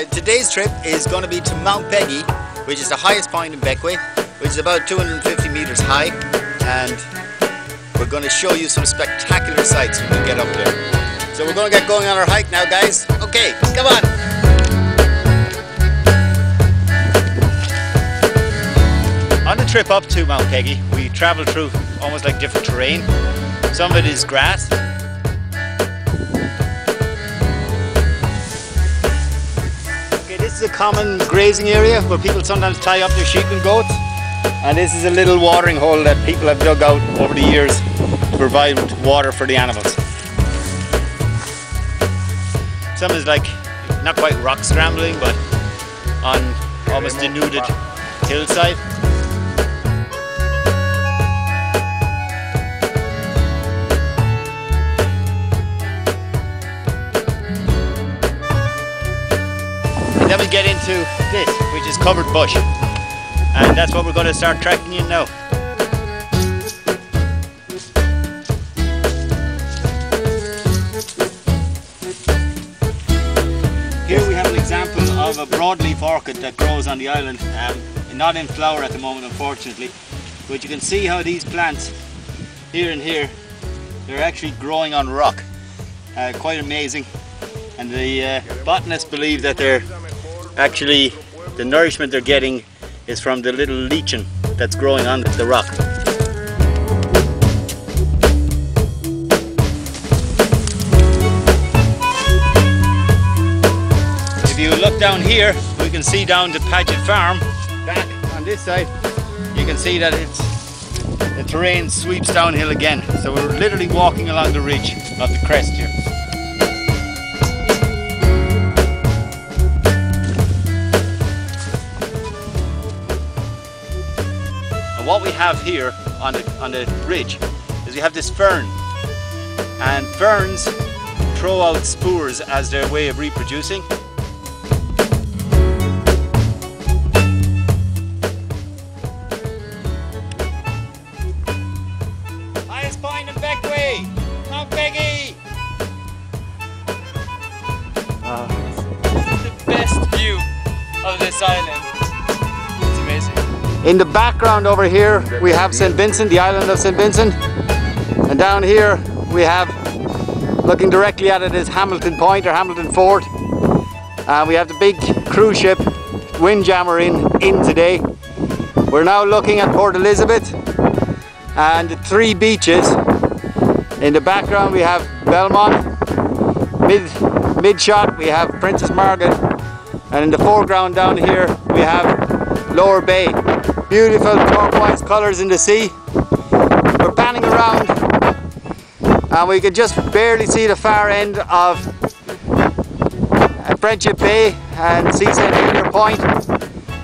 Today's trip is going to be to Mount Peggy, which is the highest point in Bequia, which is about 250 meters high, and we're going to show you some spectacular sights when we get up there. So we're going to get going on our hike now, guys. Okay, come on! On the trip up to Mount Peggy, we travel through almost like different terrain. Some of it is grass. Okay, this is a common grazing area where people sometimes tie up their sheep and goats. And this is a little watering hole that people have dug out over the years to provide water for the animals. Some is like, not quite rock scrambling, but on almost denuded hillside. And then we get into this, which is covered bush. And that's what we're going to start trekking in now. Here we have an example of a broadleaf orchid that grows on the island, not in flower at the moment unfortunately, but you can see how these plants here and here, they're actually growing on rock. Quite amazing, and the botanists believe that they're actually, the nourishment they're getting is from the little lichen that's growing on the rock. If you look down here, we can see down to Paget Farm. Back on this side, you can see that the terrain sweeps downhill again. So we're literally walking along the ridge of the crest here. What we have here on the ridge is we have this fern, and ferns throw out spores as their way of reproducing. Highest point in Bequia, Mount Peggy! This is the best view of this island. It's amazing. In the background over here we have St. Vincent, the island of St. Vincent, and down here we have, looking directly at it, is Hamilton Point or Hamilton Fort, and we have the big cruise ship Windjammer in today. We're now looking at Port Elizabeth and the three beaches. In the background we have Belmont, mid shot we have Princess Margaret, and in the foreground down here we have Lower Bay. Beautiful turquoise colours in the sea. We're panning around and we can just barely see the far end of Friendship Bay and see St. Helier Point.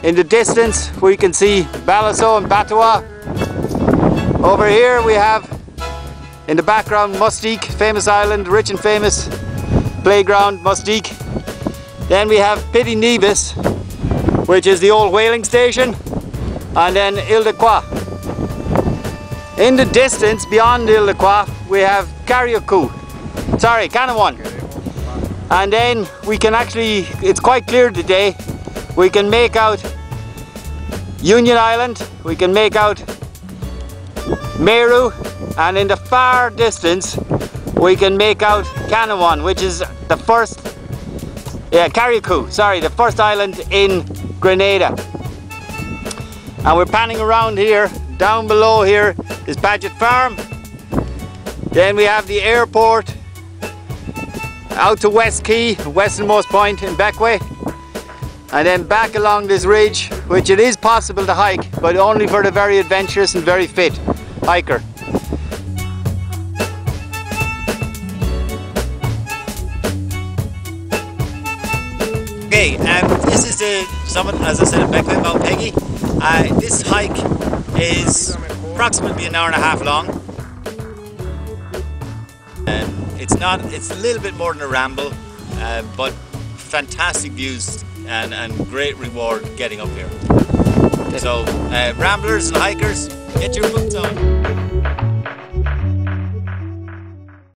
In the distance we can see Balasso and Batawa. Over here we have, in the background, Mustique, famous island, rich and famous playground, Mustique. Then we have Pity Nevis, which is the old whaling station, and then Ile de Croix. In the distance, beyond Ile de Croix, we have Canawan. And then we can actually, it's quite clear today, we can make out Union Island, we can make out Meru, and in the far distance, we can make out Canawan, which is the first, the first island in Grenada. And we're panning around here. Down below here is Paget Farm. Then we have the airport out to West Quay, westernmost point in Bequia. And then back along this ridge, which it is possible to hike, but only for the very adventurous and very fit hiker. Okay, this is the summit, as I said, at Bequia, Mount Peggy. This hike is approximately an hour and a half long. It's a little bit more than a ramble, but fantastic views and great reward getting up here. So ramblers and hikers, get your boots on.